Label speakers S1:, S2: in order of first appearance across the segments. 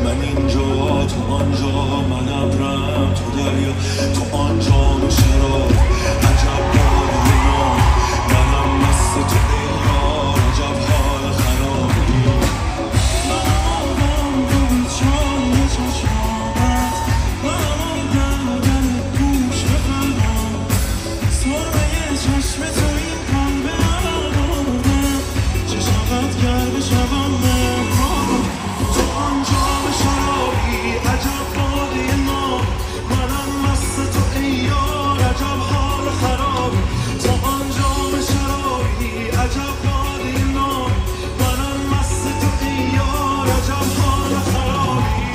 S1: من اینجا تو آنجا، من ابرم تو دریا، تو آنجا شراب عجب بادی نام، منم مست تو ای یار عجب حال خرابی. منم آدم تو بیچاره چشمانت، منم دردن گوش بفرمان، سرمه چشم تو این قلب عربانه، چه شود گر بشوم مهمان. تو آنجا شرابی عجب بادی نام، منم مست تو ای یار عجب حال خرابی. تو آنجا شرابی عجب بادی نام، منم مست تو ای یار عجب حال خرابی.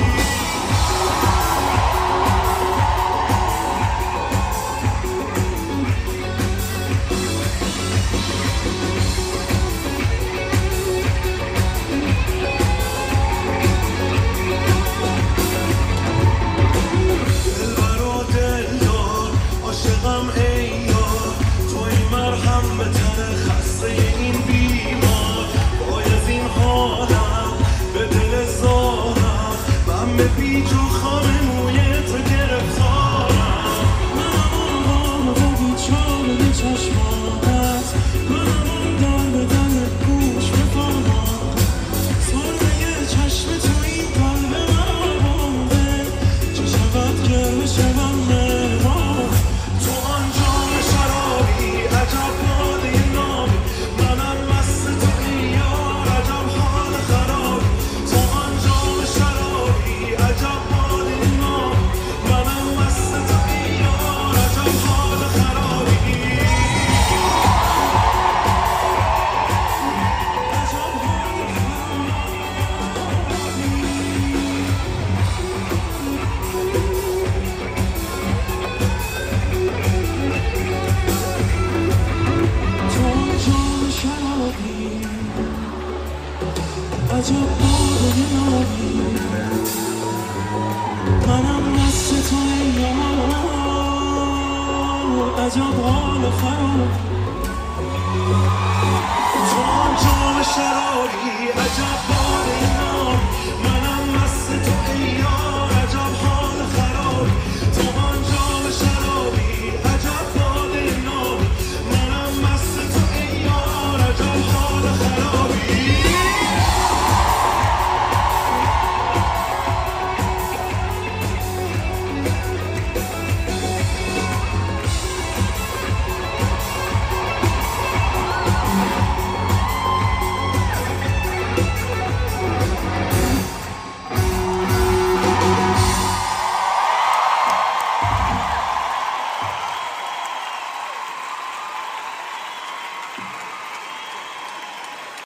S1: دلبر و دلدار عاشقم ای یار، توی مرهم به تن خسته این بیمار. باید این حالم به دل زارم، من به پیچ و خم موی تو گرفتارم. منم آدم تو بیچاره چشمانت، منم اون در بدن گوش بفرمان، سرمه چشم تو این قلب من بانده، چه شود گر بشوم مهمان. تو آنجا شرابی عجب بادی نامی، منم مست تو ای یار عجب حال خرابی. تو آنجا شرابی عجب بادی نامی، منم مست تو ای یار عجب حال خرابی. عجب بادی نامی، منم مست تو ای یار عجب حال خرابی. تو آنجا شرابی عجب